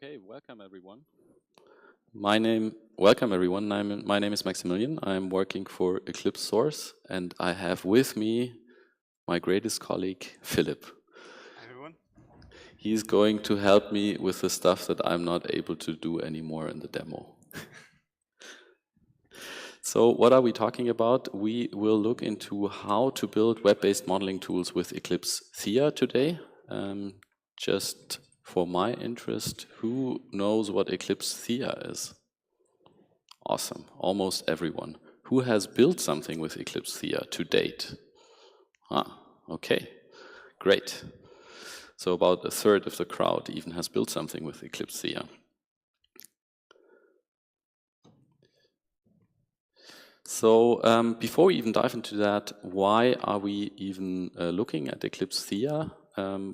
Okay, welcome everyone. My name is Maximilian. I'm working for EclipseSource, and I have with me my greatest colleague, Philip. Hi everyone. He's going to help me with the stuff that I'm not able to do anymore in the demo. So what are we talking about? We will look into how to build web-based modeling tools with Eclipse Theia today. Just for my interest, who knows what Eclipse Theia is? Awesome, almost everyone. Who has built something with Eclipse Theia to date? Okay, great. So about a third of the crowd even has built something with Eclipse Theia. So before we even dive into that, why are we even looking at Eclipse Theia?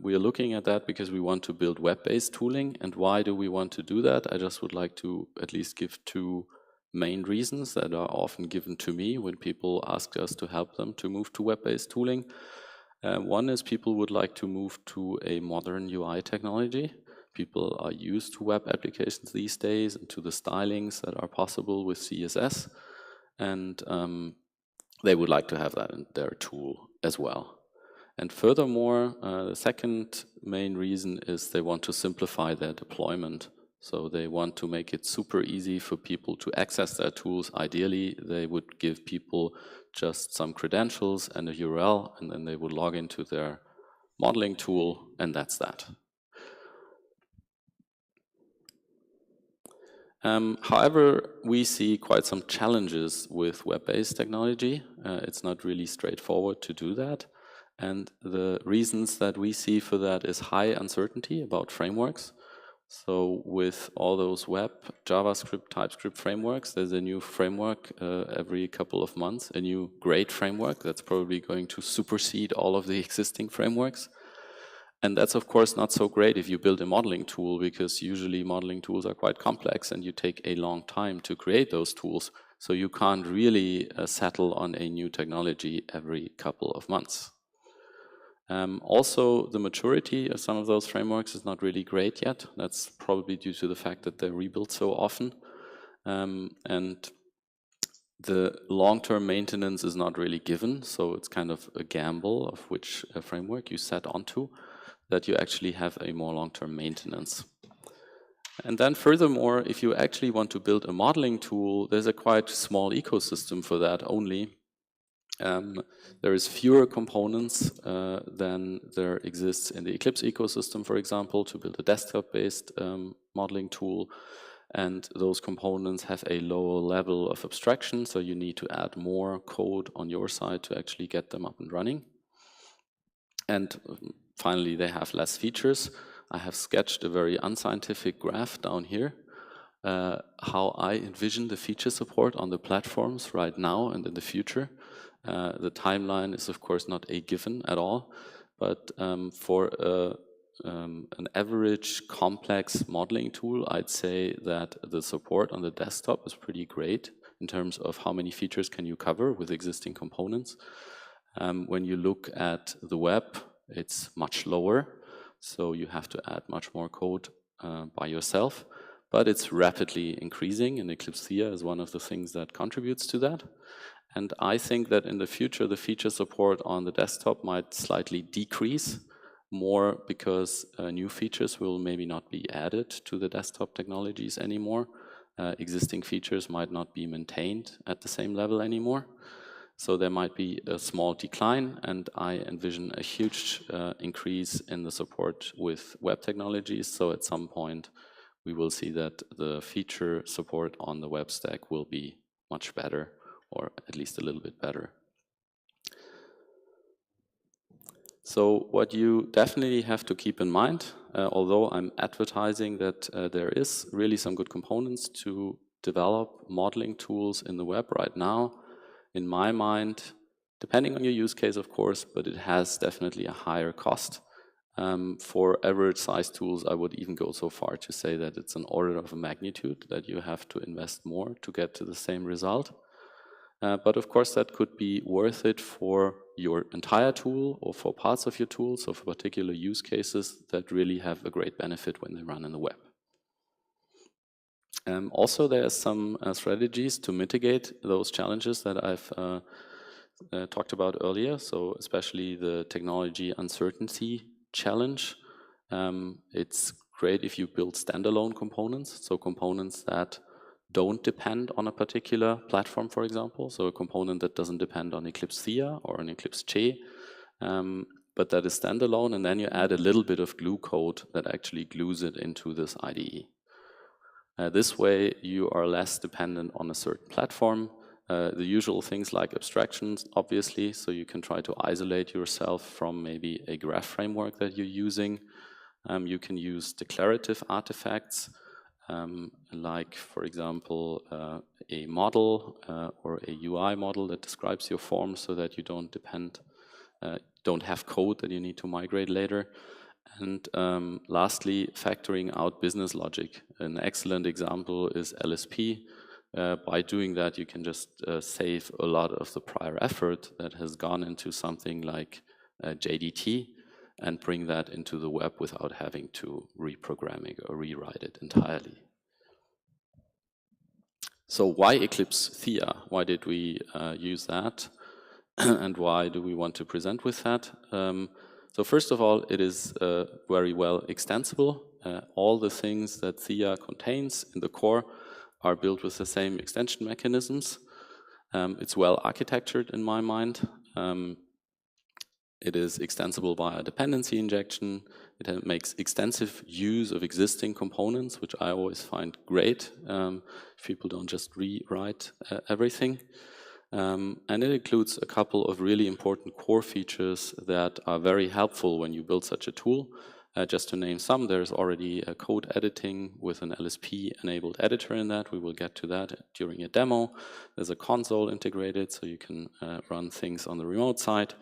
We are looking at that because we want to build web-based tooling. And why do we want to do that? I just would like to at least give two main reasons that are often given to me when people ask us to help them to move to web-based tooling. One is people would like to move to a modern UI technology. People are used to web applications these days and to the stylings that are possible with CSS. And they would like to have that in their tool as well. And furthermore, the second main reason is they want to simplify their deployment. So they want to make it super easy for people to access their tools. Ideally, they would give people just some credentials and a URL, and then they would log into their modeling tool, and that's that. However, we see quite some challenges with web-based technology. It's not really straightforward to do that. And the reasons that we see for that is high uncertainty about frameworks. So with all those web, JavaScript, TypeScript frameworks, there's a new framework every couple of months, a new great framework that's probably going to supersede all of the existing frameworks. And that's of course not so great if you build a modeling tool, because usually modeling tools are quite complex and you take a long time to create those tools. So you can't really settle on a new technology every couple of months. Also, the maturity of some of those frameworks is not really great yet. That's probably due to the fact that they're rebuilt so often. And the long-term maintenance is not really given, so it's kind of a gamble of which framework you set onto, that you actually have a more long-term maintenance. And then furthermore, if you actually want to build a modeling tool, there's a quite small ecosystem for that only. There is fewer components than there exists in the Eclipse ecosystem, for example, to build a desktop-based modeling tool. And those components have a lower level of abstraction, so you need to add more code on your side to actually get them up and running. And finally, they have less features. I have sketched a very unscientific graph down here, how I envision the feature support on the platforms right now and in the future. The timeline is of course not a given at all, but for an average complex modeling tool, I'd say that the support on the desktop is pretty great in terms of how many features can you cover with existing components. When you look at the web, it's much lower, so you have to add much more code by yourself, but it's rapidly increasing, and Eclipse Theia is one of the things that contributes to that. And I think that in the future, the feature support on the desktop might slightly decrease, more because new features will maybe not be added to the desktop technologies anymore. Existing features might not be maintained at the same level anymore. So there might be a small decline, and I envision a huge increase in the support with web technologies. So at some point, we will see that the feature support on the web stack will be much better, or at least a little bit better. So what you definitely have to keep in mind, although I'm advertising that there is really some good components to develop modeling tools in the web right now, in my mind, depending on your use case of course, but it has definitely a higher cost. For average size tools, I would even go so far to say that it's an order of a magnitude that you have to invest more to get to the same result. But of course that could be worth it for your entire tool or for parts of your tool, so for particular use cases that really have a great benefit when they run in the web. Also, there are some strategies to mitigate those challenges that I've talked about earlier, so especially the technology uncertainty challenge. It's great if you build standalone components, so components that don't depend on a particular platform, for example, so a component that doesn't depend on Eclipse Theia or an Eclipse J, but that is standalone, and then you add a little bit of glue code that actually glues it into this IDE. This way, you are less dependent on a certain platform. The usual things like abstractions, obviously, so you can try to isolate yourself from maybe a graph framework that you're using. You can use declarative artifacts, like, for example, a model or a UI model that describes your form so that you don't have code that you need to migrate later. And lastly, factoring out business logic. An excellent example is LSP. By doing that, you can just save a lot of the prior effort that has gone into something like JDT and bring that into the web without having to reprogram it or rewrite it entirely. So why Eclipse Theia? Why did we use that? And why do we want to present with that? So first of all, it is very well extensible. All the things that Theia contains in the core are built with the same extension mechanisms. It's well architectured in my mind. It is extensible via dependency injection. It makes extensive use of existing components, which I always find great. If people don't just rewrite everything. And it includes a couple of really important core features that are very helpful when you build such a tool. Just to name some, there's already a code editing with an LSP-enabled editor in that. We will get to that during a demo. There's a console integrated, so you can run things on the remote side.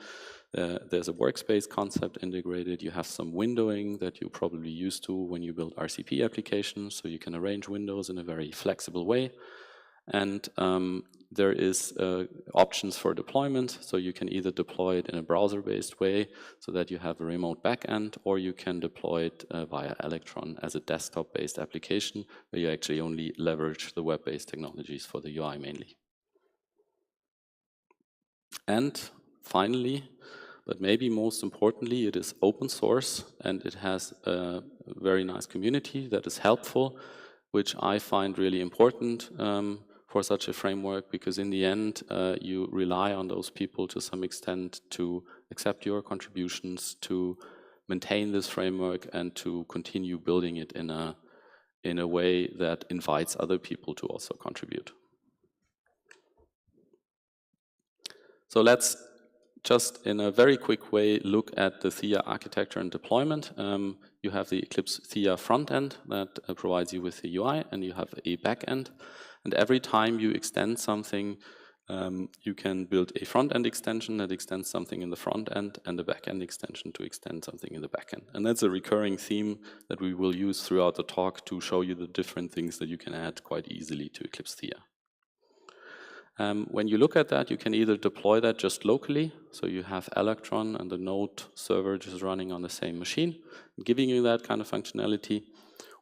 There's a workspace concept integrated. You have some windowing that you're probably used to when you build RCP applications, so you can arrange windows in a very flexible way. And there is options for deployment, so you can either deploy it in a browser-based way so that you have a remote backend, or you can deploy it via Electron as a desktop-based application where you actually only leverage the web-based technologies for the UI mainly. And finally, but maybe most importantly, it is open source and it has a very nice community that is helpful, which I find really important for such a framework, because in the end, you rely on those people to some extent to accept your contributions, to maintain this framework, and to continue building it in a way that invites other people to also contribute. So let's just in a very quick way look at the Theia architecture and deployment. You have the Eclipse Theia front end that provides you with the UI, and you have a back end. And every time you extend something, you can build a front-end extension that extends something in the front end and a back-end extension to extend something in the back end. And that's a recurring theme that we will use throughout the talk to show you the different things that you can add quite easily to Eclipse Theia. When you look at that, you can either deploy that just locally, so you have Electron and the node server just running on the same machine, giving you that kind of functionality,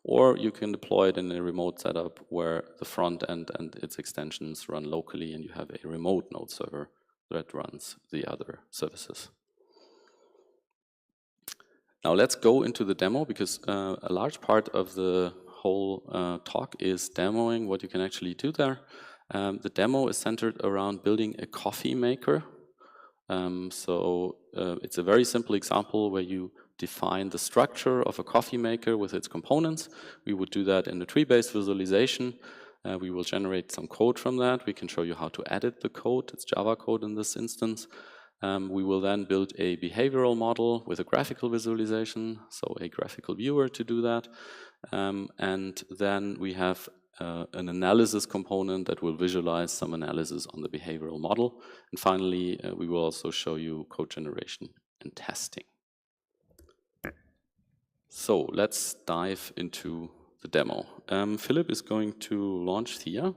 or you can deploy it in a remote setup where the front end and its extensions run locally and you have a remote node server that runs the other services. Now let's go into the demo, because a large part of the whole talk is demoing what you can actually do there. The demo is centered around building a coffee maker. It's a very simple example where you define the structure of a coffee maker with its components. We would do that in a tree-based visualization. We will generate some code from that. We can show you how to edit the code. It's Java code in this instance. We will then build a behavioral model with a graphical visualization, so a graphical viewer to do that. And then we have an analysis component that will visualize some analysis on the behavioral model. And finally, we will also show you code generation and testing. So let's dive into the demo. Philip is going to launch Theia.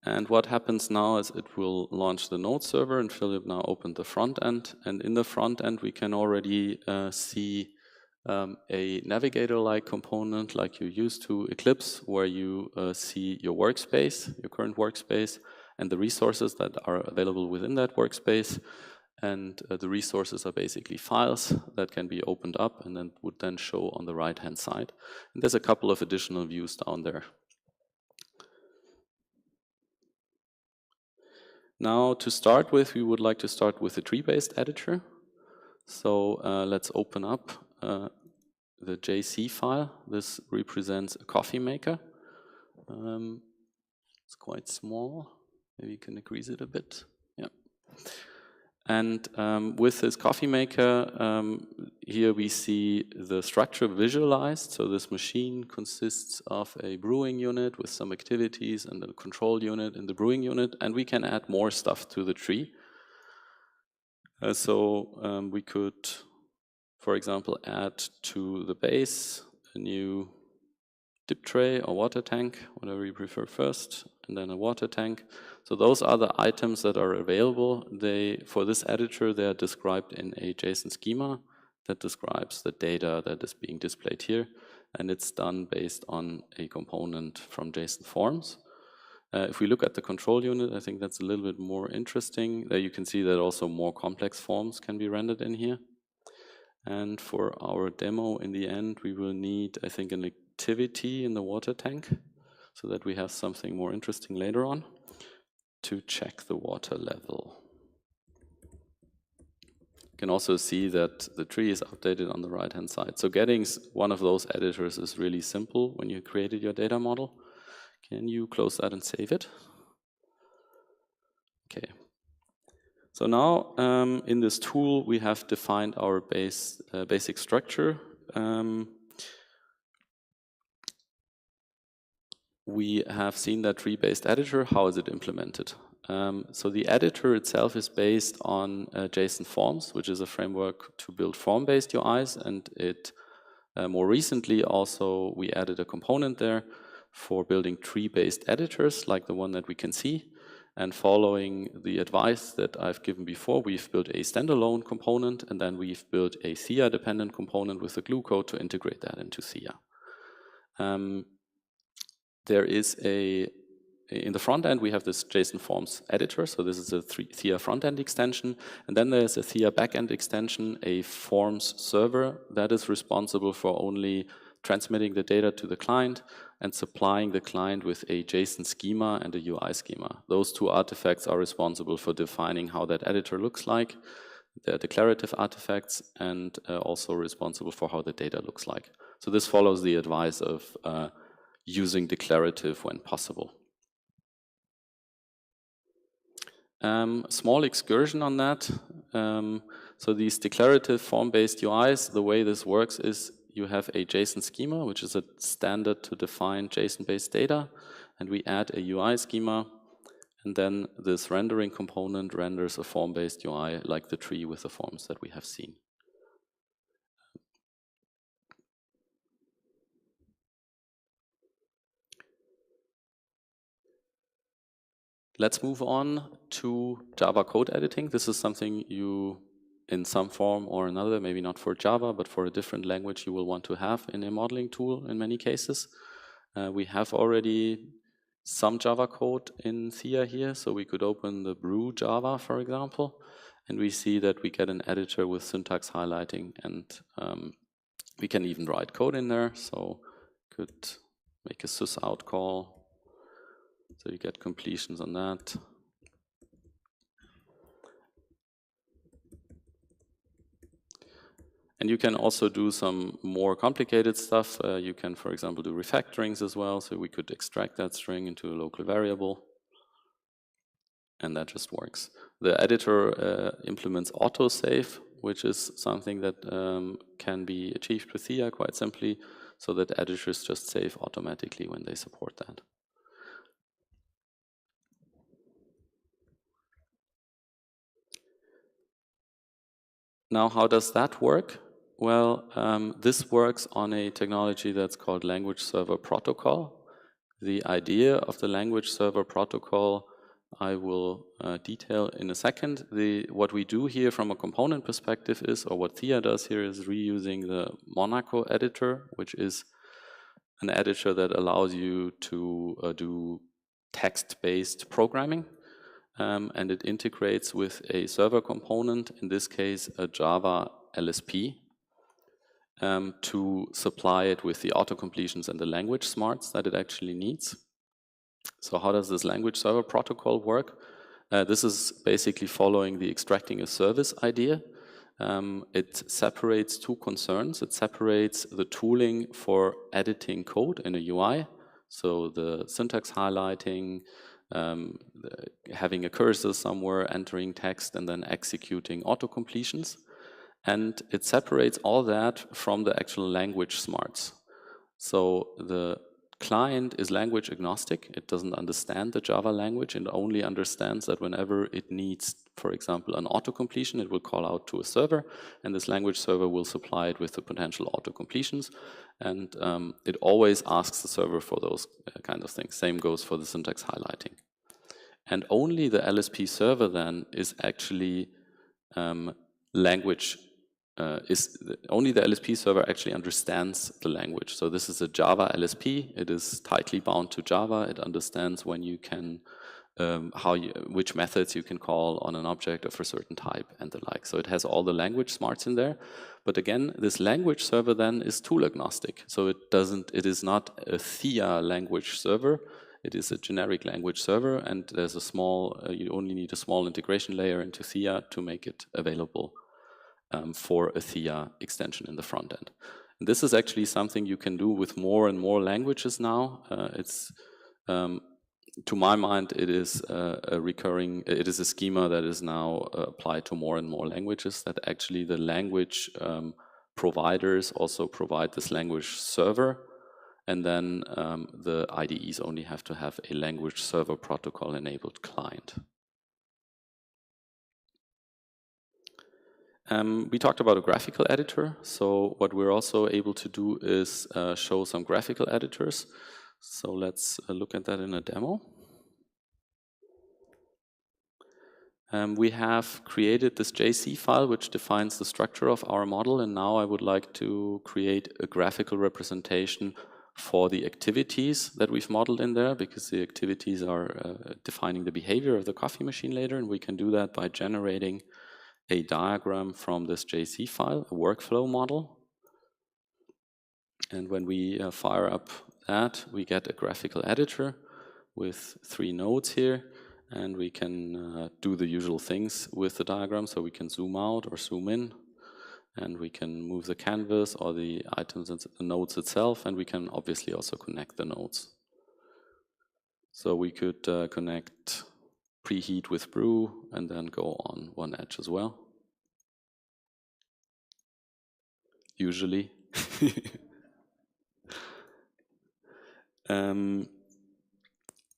And what happens now is it will launch the node server, and Philip now opened the front end. And in the front end, we can already see a navigator-like component like you use to Eclipse, where you see your workspace, your current workspace, and the resources that are available within that workspace. And the resources are basically files that can be opened up and then would then show on the right-hand side. And there's a couple of additional views down there. Now, to start with, we would like to start with a tree-based editor. So let's open up the JC file. This represents a coffee maker. It's quite small. Maybe you can increase it a bit. Yeah. And with this coffee maker, here we see the structure visualized. So this machine consists of a brewing unit with some activities and a control unit in the brewing unit. And we can add more stuff to the tree. So we could, for example, add to the base a new dip tray or water tank, whatever you prefer first, and then a water tank. So those are the items that are available. For this editor, they are described in a JSON schema that describes the data that is being displayed here, and it's done based on a component from JSON forms. If we look at the control unit, I think that's a little bit more interesting. There you can see that also more complex forms can be rendered in here. And for our demo, in the end, we will need, I think, an activity in the water tank so that we have something more interesting later on to check the water level. You can also see that the tree is updated on the right-hand side. So getting one of those editors is really simple when you created your data model. Can you close that and save it? Okay. So now in this tool, we have defined our basic structure. We have seen that tree-based editor. How is it implemented? So the editor itself is based on JSON Forms, which is a framework to build form-based UIs, and it more recently also we added a component there for building tree-based editors like the one that we can see. And following the advice that I've given before, we've built a standalone component, and then we've built a Theia-dependent component with the glue code to integrate that into Theia. There is in the front end, we have this JSON Forms editor, so this is a Theia front-end extension, and then there's a Theia back-end extension, a Forms server that is responsible for only transmitting the data to the client and supplying the client with a JSON schema and a UI schema. Those two artifacts are responsible for defining how that editor looks like. They're declarative artifacts and also responsible for how the data looks like. So this follows the advice of using declarative when possible. Small excursion on that. So these declarative form-based UIs, the way this works is you have a JSON schema, which is a standard to define JSON-based data, and we add a UI schema, and then this rendering component renders a form-based UI like the tree with the forms that we have seen. Let's move on to Java code editing. This is something you, in some form or another, maybe not for Java, but for a different language, you will want to have in a modeling tool in many cases. We have already some Java code in Theia here, so we could open the brew Java, for example, and we see that we get an editor with syntax highlighting, and we can even write code in there, so could make a sysout call. So you get completions on that. And you can also do some more complicated stuff. You can, for example, do refactorings as well. So we could extract that string into a local variable. And that just works. The editor implements autosave, which is something that can be achieved with Theia quite simply, so that editors just save automatically when they support that. Now, how does that work? Well, this works on a technology that's called Language Server Protocol. The idea of the Language Server Protocol I will detail in a second. What we do here from a component perspective is, or what Theia does here, is reusing the Monaco editor, which is an editor that allows you to do text-based programming. And it integrates with a server component, in this case a Java LSP, to supply it with the auto-completions and the language smarts that it actually needs. So how does this language server protocol work? This is basically following the extracting a service idea. It separates two concerns. It separates the tooling for editing code in a UI, so the syntax highlighting, having a cursor somewhere, entering text, and then executing auto-completions. And it separates all that from the actual language smarts. So the client is language agnostic. It doesn't understand the Java language. It only understands that whenever it needs, for example, an auto-completion, it will call out to a server, and this language server will supply it with the potential auto-completions. And it always asks the server for those kind of things. Same goes for the syntax highlighting. And only the LSP server then is actually only the LSP server actually understands the language. So this is a Java LSP. It is tightly bound to Java. It understands when you can, which methods you can call on an object of a certain type and the like. So it has all the language smarts in there. But again, this language server then is tool agnostic. So it is not a Theia language server. It is a generic language server, and there's a small, you only need a small integration layer into Theia to make it available for a Theia extension in the front end. And this is actually something you can do with more and more languages now. To my mind, it is a schema that is now applied to more and more languages, that actually the language providers also provide this language server, and then the IDEs only have to have a language server protocol enabled client. We talked about a graphical editor, so what we're also able to do is show some graphical editors. So let's look at that in a demo. We have created this JC file which defines the structure of our model, and now I would like to create a graphical representation for the activities that we've modeled in there, because the activities are defining the behavior of the coffee machine later, and we can do that by generating a diagram from this JC file, a workflow model. And when we fire up that, we get a graphical editor with 3 nodes here, and we can do the usual things with the diagram. So we can zoom out or zoom in, and we can move the canvas or the items and the nodes itself, and we can obviously also connect the nodes. So we could connect preheat with brew and then go on one edge as well. Usually.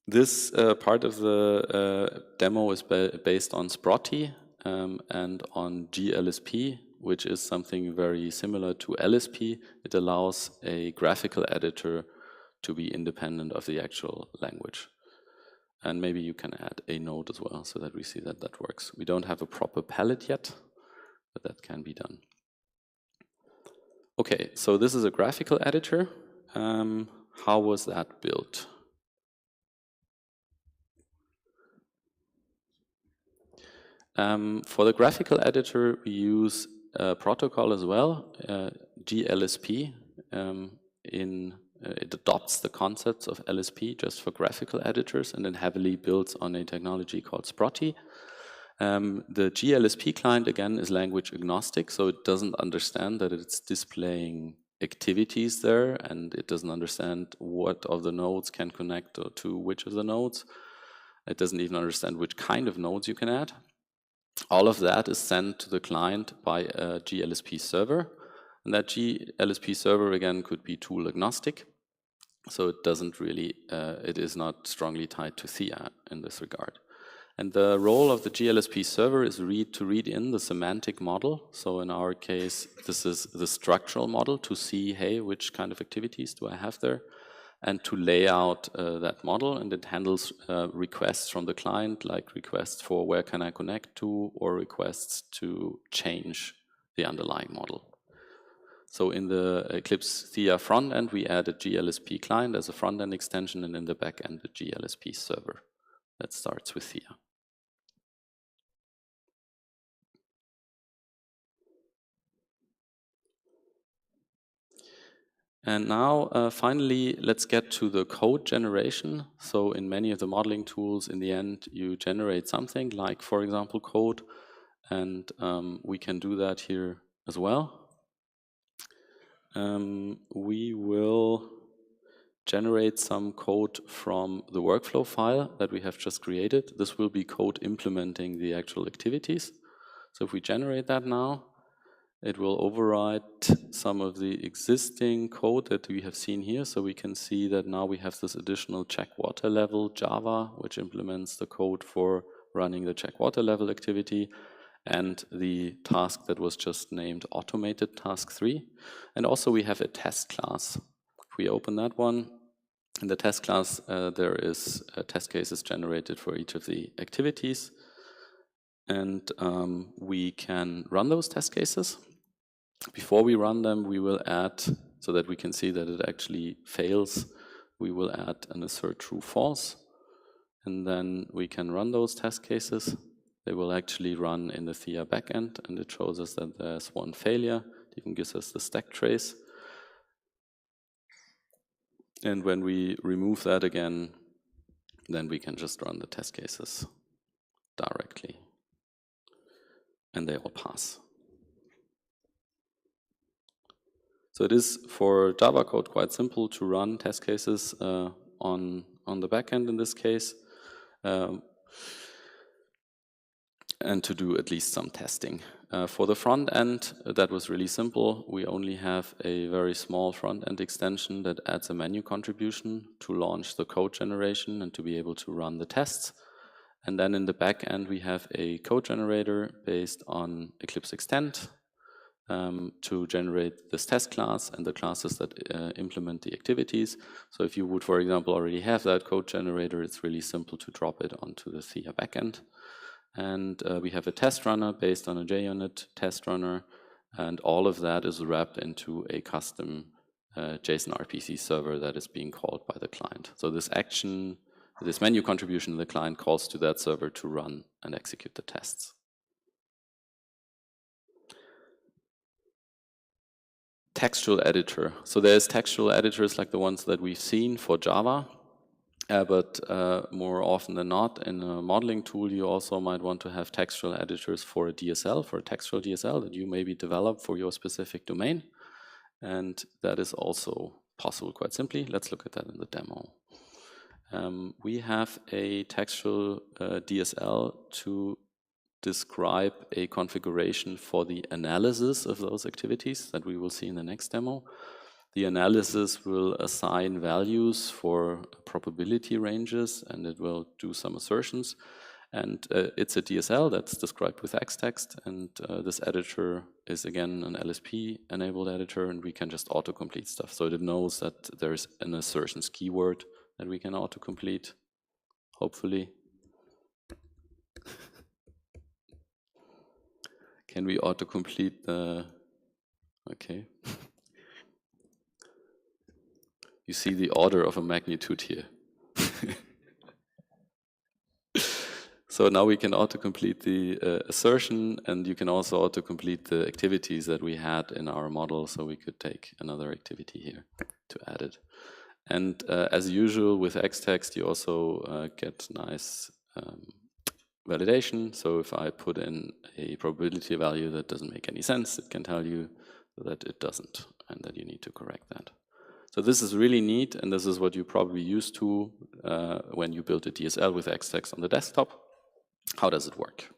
This part of the demo is based on Sprotty and on GLSP, which is something very similar to LSP. It allows a graphical editor to be independent of the actual language. And maybe you can add a node as well so that we see that that works. We don't have a proper palette yet, but that can be done. Okay, so this is a graphical editor. How was that built? For the graphical editor, we use a protocol as well, GLSP. It adopts the concepts of LSP just for graphical editors, and then heavily builds on a technology called Sprotty. The GLSP client, again, is language agnostic, so it doesn't understand that it's displaying activities there, and it doesn't understand what of the nodes can connect to which of the nodes. It doesn't even understand which kind of nodes you can add. All of that is sent to the client by a GLSP server, and that GLSP server, again, could be tool agnostic, so it doesn't really, it is not strongly tied to Theia in this regard. And the role of the GLSP server is to read in the semantic model. So in our case, this is the structural model to see, hey, which kind of activities do I have there? and to lay out that model, and it handles requests from the client, like requests for where can I connect to, or requests to change the underlying model. So in the Eclipse Theia front end, we added GLSP client as a front end extension, and in the back end, the GLSP server that starts with Theia. And now, finally, let's get to the code generation. So in many of the modeling tools, in the end, you generate something like, for example, code, and we can do that here as well. We will generate some code from the workflow file that we have just created. This will be code implementing the actual activities. So if we generate that now, it will overwrite some of the existing code that we have seen here. So we can see that now we have this additional check water level Java, which implements the code for running the check water level activity, and the task that was just named automated task 3. And also we have a test class. If we open that one, in the test class, there is test cases generated for each of the activities. And we can run those test cases. Before we run them, we will add, so that we can see that it actually fails, we will add an assert true false. And then we can run those test cases. They will actually run in the Theia backend, and it shows us that there's one failure. It even gives us the stack trace. And when we remove that again, then we can just run the test cases directly. And they all pass. So it is for Java code quite simple to run test cases on the backend in this case, and to do at least some testing. For the front end, that was really simple. We only have a very small front end extension that adds a menu contribution to launch the code generation and to be able to run the tests. And then in the back end, we have a code generator based on Eclipse Extend to generate this test class and the classes that implement the activities. So if you would, for example, already have that code generator, it's really simple to drop it onto the Theia backend. And we have a test runner based on a JUnit test runner, and all of that is wrapped into a custom JSON RPC server that is being called by the client. So this action, this menu contribution, the client calls to that server to run and execute the tests. Textual editor. So there's textual editors like the ones that we've seen for Java, but more often than not, in a modeling tool, you also might want to have textual editors for a DSL, for a textual DSL that you maybe develop for your specific domain. And that is also possible quite simply. Let's look at that in the demo. We have a textual DSL to describe a configuration for the analysis of those activities that we will see in the next demo. The analysis will assign values for probability ranges, and it will do some assertions. And it's a DSL that's described with xtext, and this editor is again an LSP-enabled editor, and we can just autocomplete stuff. So it knows that there's an assertions keyword that we can autocomplete, hopefully. Can we autocomplete the, okay. You see the order of a magnitude here. So now we can autocomplete the assertion, and you can also autocomplete the activities that we had in our model. So we could take another activity here to add it. And as usual with xtext, you also get nice validation. So if I put in a probability value that doesn't make any sense, it can tell you that it doesn't and that you need to correct that. So this is really neat, and this is what you probably used to when you build a DSL with xtext on the desktop. How does it work?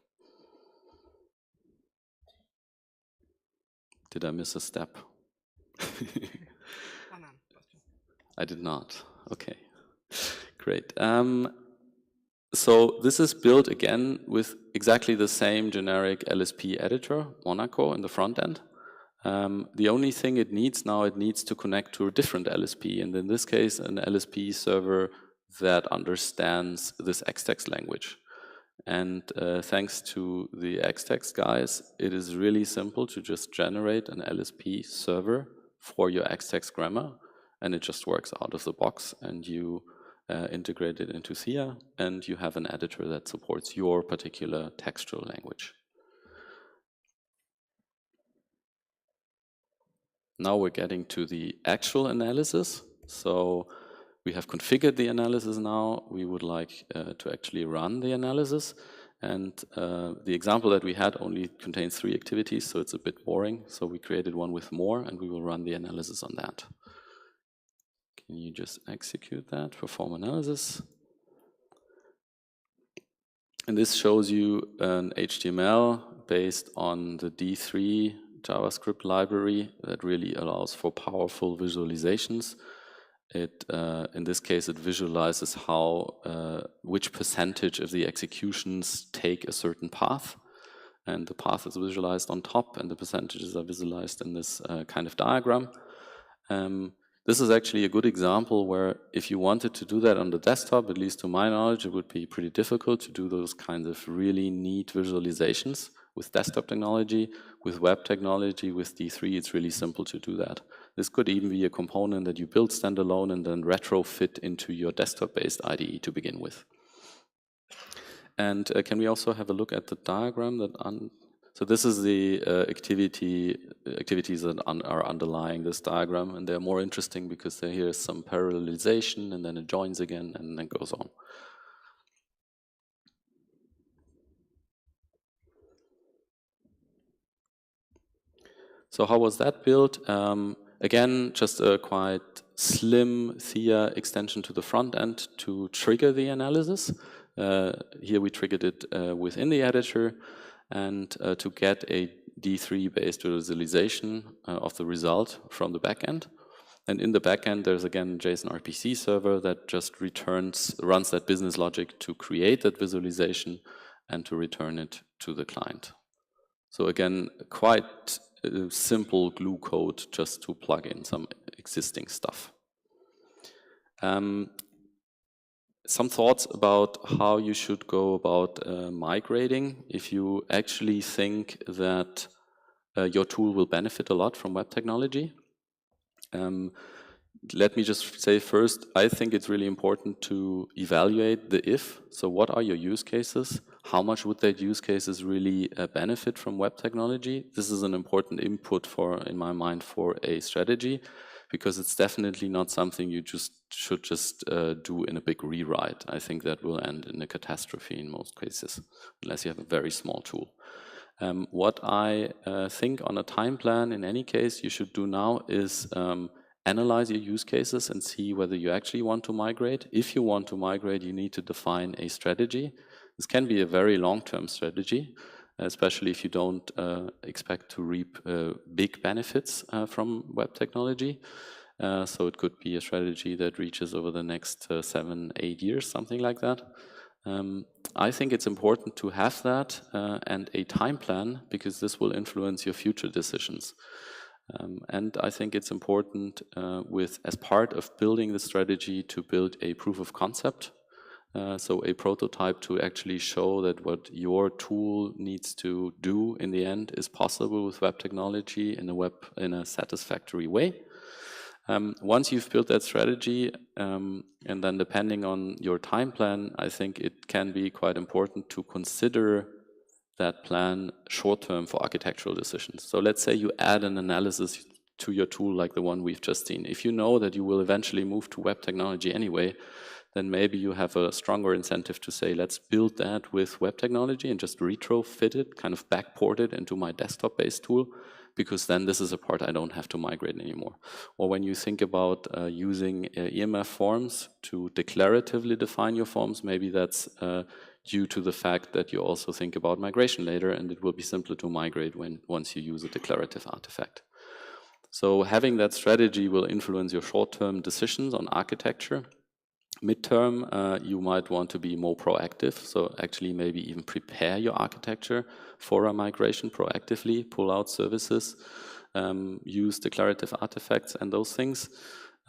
Did I miss a step? I did not. Okay, great. So this is built again with exactly the same generic LSP editor, Monaco, in the front end. The only thing it needs now, it needs to connect to a different LSP, and in this case, an LSP server that understands this Xtext language. And thanks to the Xtext guys, it is really simple to just generate an LSP server for your Xtext grammar, and it just works out of the box, and you integrate it into Theia, and you have an editor that supports your particular textual language. Now we're getting to the actual analysis. So we have configured the analysis now. We would like to actually run the analysis. And the example that we had only contains 3 activities, so it's a bit boring. So we created one with more, and we will run the analysis on that. Can you just execute that, perform analysis? And this shows you an HTML based on the D3 JavaScript library that really allows for powerful visualizations. It, in this case, it visualizes how, which percentage of the executions take a certain path. And the path is visualized on top, and the percentages are visualized in this kind of diagram. This is actually a good example where if you wanted to do that on the desktop, at least to my knowledge, it would be pretty difficult to do those kinds of really neat visualizations. With desktop technology, with web technology, with D3, it's really simple to do that. This could even be a component that you build standalone and then retrofit into your desktop-based IDE to begin with. And can we also have a look at the diagram that so this is the activities that are underlying this diagram, and they're more interesting because here is some parallelization, and then it joins again, and then goes on. So how was that built? Again, just a quite slim Theia extension to the front end to trigger the analysis. Here we triggered it within the editor, and to get a D3-based visualization of the result from the backend. And in the backend, there's again a JSON RPC server that just runs that business logic to create that visualization and to return it to the client. So again, quite simple glue code just to plug in some existing stuff. Some thoughts about how you should go about migrating if you actually think that your tool will benefit a lot from web technology. Let me just say first, I think it's really important to evaluate the if. So what are your use cases? How much would that use cases really benefit from web technology? This is an important input in my mind, for a strategy, because it's definitely not something you should just do in a big rewrite. I think that will end in a catastrophe in most cases, unless you have a very small tool. What I think on a time plan, in any case, you should do now is analyze your use cases and see whether you actually want to migrate. If you want to migrate, you need to define a strategy. This can be a very long-term strategy, especially if you don't expect to reap big benefits from web technology. So it could be a strategy that reaches over the next 7, 8 years, something like that. I think it's important to have that and a time plan, because this will influence your future decisions. And I think it's important as part of building the strategy, to build a proof of concept. So a prototype to actually show that what your tool needs to do in the end is possible with web technology in a satisfactory way. Once you've built that strategy, and then depending on your time plan, I think it can be quite important to consider that plan short-term for architectural decisions. So let's say you add an analysis to your tool like the one we've just seen. If you know that you will eventually move to web technology anyway, then maybe you have a stronger incentive to say, let's build that with web technology and just retrofit it, kind of backport it into my desktop-based tool, because then this is a part I don't have to migrate anymore. Or when you think about using EMF forms to declaratively define your forms, maybe that's due to the fact that you also think about migration later, and it will be simpler to migrate once you use a declarative artifact. So having that strategy will influence your short-term decisions on architecture. Midterm, you might want to be more proactive, so actually maybe even prepare your architecture for a migration proactively, pull out services, use declarative artifacts and those things.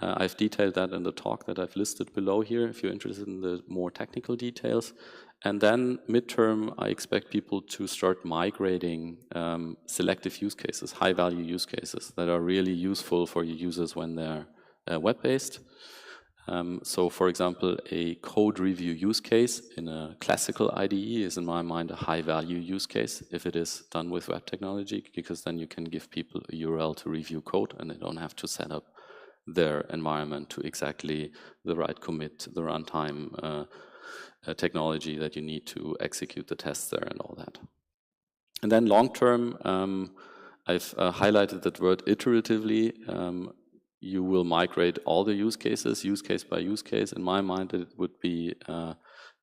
I've detailed that in the talk that I've listed below here if you're interested in the more technical details. And then midterm, I expect people to start migrating selective use cases, high-value use cases that are really useful for your users when they're web-based. So for example, a code review use case in a classical IDE is in my mind a high-value use case if it is done with web technology, because then you can give people a URL to review code and they don't have to set up their environment to exactly the right commit, the runtime technology that you need to execute the tests there and all that. And then long-term, I've highlighted that word iteratively. You will migrate all the use cases, use case by use case. In my mind, it would be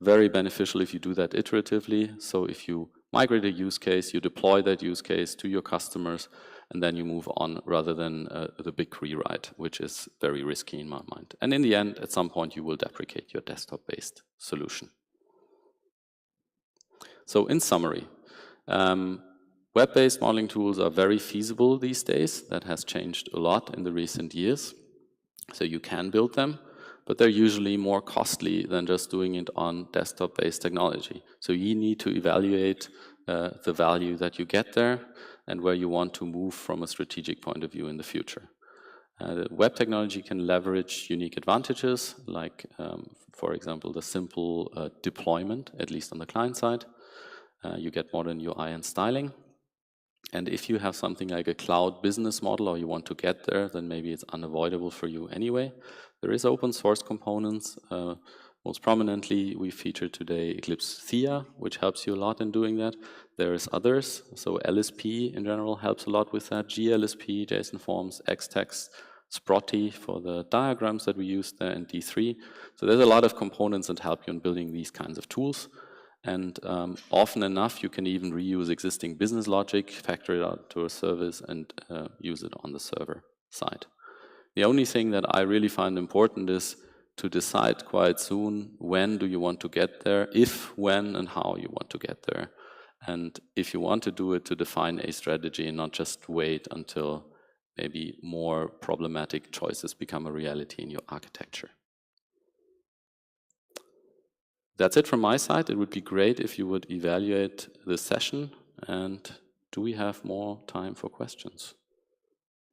very beneficial if you do that iteratively. So if you migrate a use case, you deploy that use case to your customers, and then you move on rather than the big rewrite, which is very risky in my mind. And in the end, at some point, you will deprecate your desktop-based solution. So in summary, web-based modeling tools are very feasible these days. That has changed a lot in the recent years. So you can build them, but they're usually more costly than just doing it on desktop-based technology. So you need to evaluate the value that you get there and where you want to move from a strategic point of view in the future. The web technology can leverage unique advantages, like, for example, the simple deployment, at least on the client side. You get modern UI and styling. And if you have something like a cloud business model or you want to get there, then maybe it's unavoidable for you anyway. There is open source components. Most prominently, we featured today Eclipse Theia, which helps you a lot in doing that. There's others. So LSP in general helps a lot with that. GLSP, JSON Forms, Xtext, Sprotty for the diagrams that we use there, and D3. So there's a lot of components that help you in building these kinds of tools. And often enough, you can even reuse existing business logic, factor it out to a service, and use it on the server side. The only thing that I really find important is to decide quite soon when do you want to get there, if, when, and how you want to get there. And if you want to do it, to define a strategy and not just wait until maybe more problematic choices become a reality in your architecture. That's it from my side. It would be great if you would evaluate this session. And do we have more time for questions?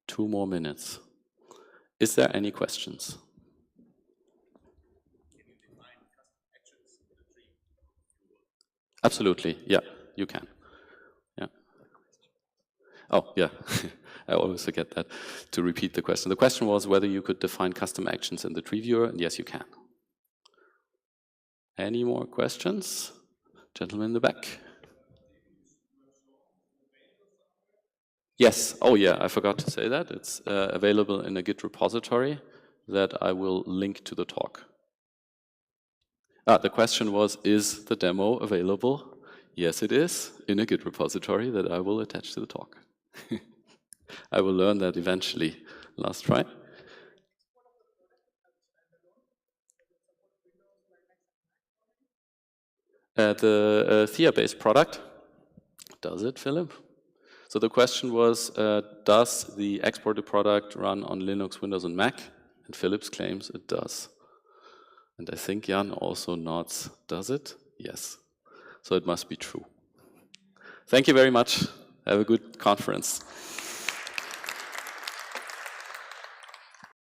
2 more minutes. Is there any questions? Can you define custom actions in the tree? Absolutely. Yeah, you can. Yeah. Oh, yeah. I always forget that, to repeat the question. The question was whether you could define custom actions in the tree viewer, and yes, you can. Any more questions? Gentleman in the back. Yes. Oh, yeah, I forgot to say that. It's available in a Git repository that I will link to the talk. The question was, is the demo available? Yes, it is, in a Git repository that I will attach to the talk. I will learn that eventually. Last try. The Theia-based product. Does it, Philip? So the question was, does the exported product run on Linux, Windows, and Mac? And Philip's claims it does. And I think Jan also nods, does it? Yes. So it must be true. Thank you very much. Have a good conference.